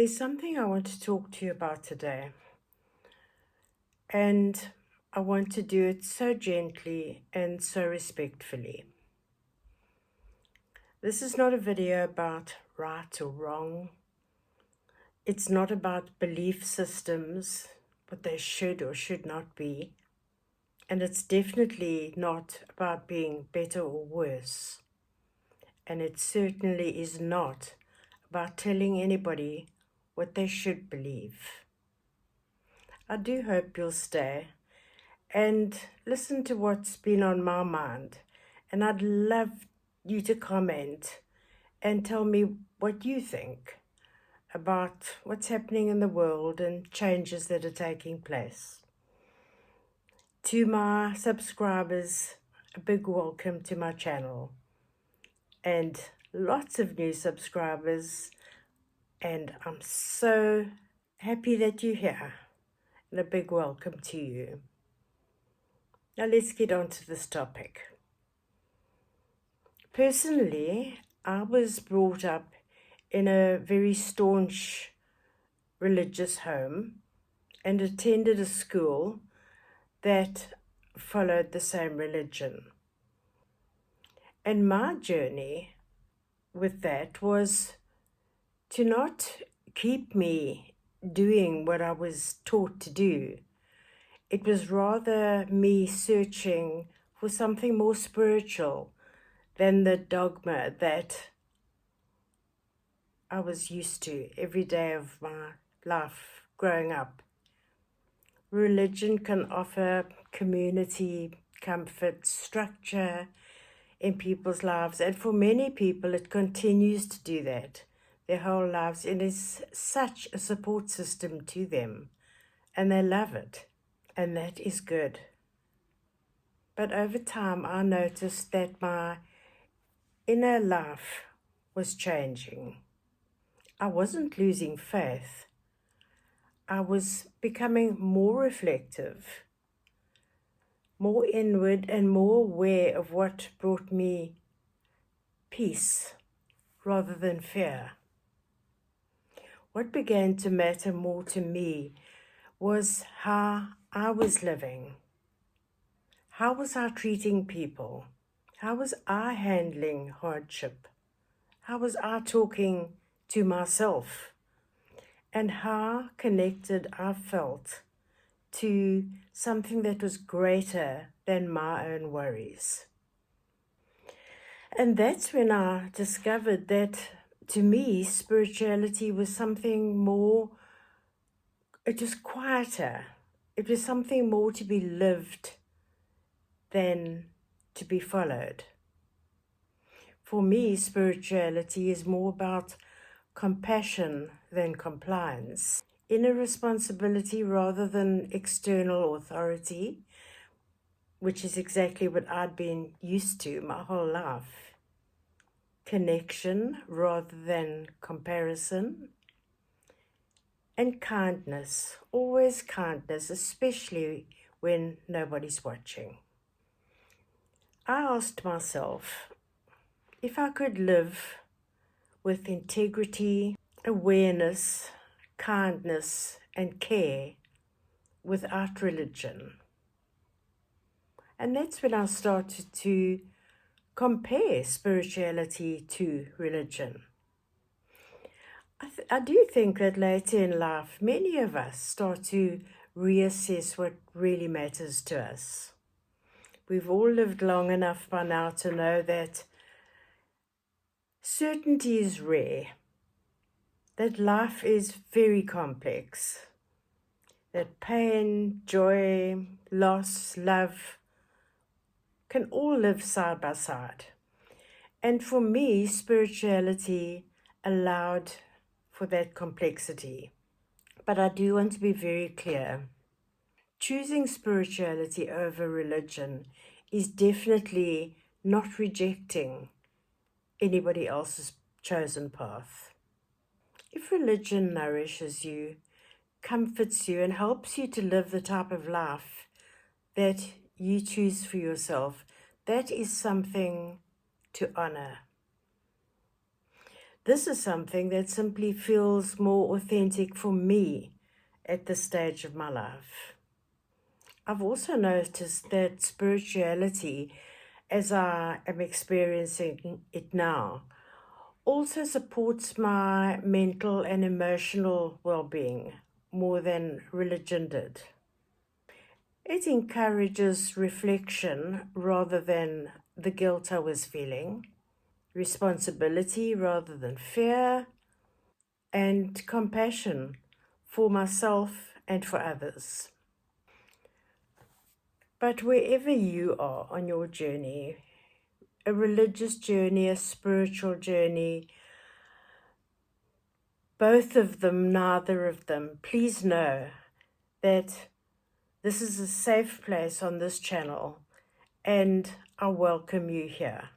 There's something I want to talk to you about today, and I want to do it so gently and so respectfully. This is not a video about right or wrong. It's not about belief systems, what they should or should not be. And it's definitely not about being better or worse. And it certainly is not about telling anybody what they should believe. I do hope you'll stay and listen to what's been on my mind. And I'd love you to comment and tell me what you think about what's happening in the world and changes that are taking place. To my subscribers, a big welcome to my channel. And lots of new subscribers, and I'm so happy that you're here. And a big welcome to you. Now let's get on to this topic. Personally, I was brought up in a very staunch religious home and attended a school that followed the same religion. And my journey with that was to not keep me doing what I was taught to do. It was rather me searching for something more spiritual than the dogma that I was used to every day of my life growing up. Religion can offer community, comfort, structure in people's lives, and for many people it continues to do that their whole lives. It is such a support system to them, and they love it, and that is good. But over time I noticed that my inner life was changing. I wasn't losing faith. I was becoming more reflective, more inward, and more aware of what brought me peace rather than fear. What began to matter more to me was how I was living. How was I treating people? How was I handling hardship? How was I talking to myself? And how connected I felt to something that was greater than my own worries. And that's when I discovered that, to me, spirituality was something more, it was quieter. It was something more to be lived than to be followed. For me, spirituality is more about compassion than compliance, inner responsibility rather than external authority, which is exactly what I'd been used to my whole life. Connection rather than comparison, and kindness, always kindness, especially when nobody's watching. I asked myself if I could live with integrity, awareness, kindness, and care without religion. And that's when I started to compare spirituality to religion. I do think that later in life, many of us start to reassess what really matters to us. We've all lived long enough by now to know that certainty is rare, that life is very complex, that pain, joy, loss, love can all live side by side. And for me, spirituality allowed for that complexity. But I do want to be very clear. Choosing spirituality over religion is definitely not rejecting anybody else's chosen path. If religion nourishes you, comforts you, and helps you to live the type of life that you choose for yourself, that is something to honor. this is something that simply feels more authentic for me at this stage of my life. I've also noticed that spirituality, as I am experiencing it now, also supports my mental and emotional well-being more than religion did. It encourages reflection rather than the guilt I was feeling, responsibility rather than fear, and compassion for myself and for others. But wherever you are on your journey, a religious journey, a spiritual journey, both of them, neither of them, please know that this is a safe place on this channel and I welcome you here.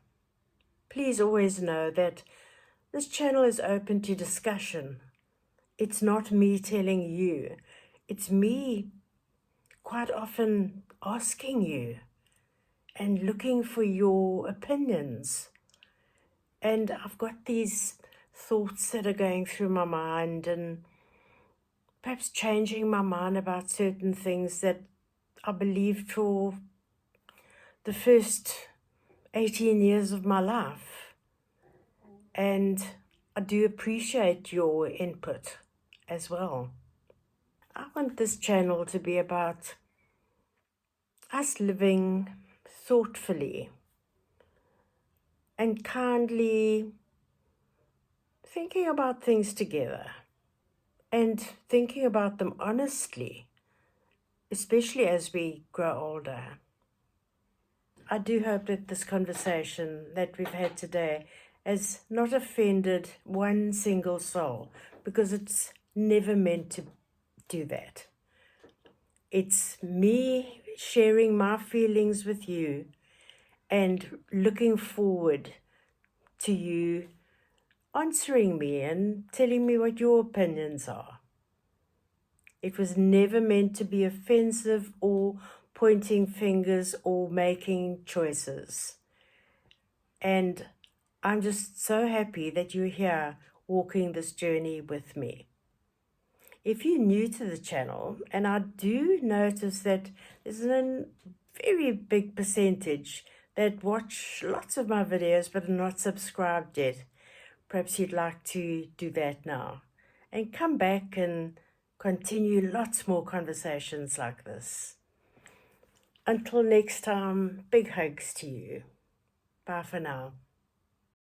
Please always know that this channel is open to discussion. It's not me telling you, it's me quite often asking you and looking for your opinions. And I've got these thoughts that are going through my mind and perhaps changing my mind about certain things that I believed for the first 18 years of my life. And I do appreciate your input as well. I want this channel to be about us living thoughtfully and kindly thinking about things together and thinking about them honestly, especially as we grow older. I do hope that this conversation that we've had today has not offended one single soul, because it's never meant to do that. It's me sharing my feelings with you and looking forward to you answering me and telling me what your opinions are. It was never meant to be offensive or pointing fingers or making choices. And I'm just so happy that you're here walking this journey with me. If you're new to the channel, and I do notice that there's a very big percentage that watch lots of my videos but are not subscribed yet, perhaps you'd like to do that now and come back and continue lots more conversations like this. Until next time, big hugs to you. Bye for now.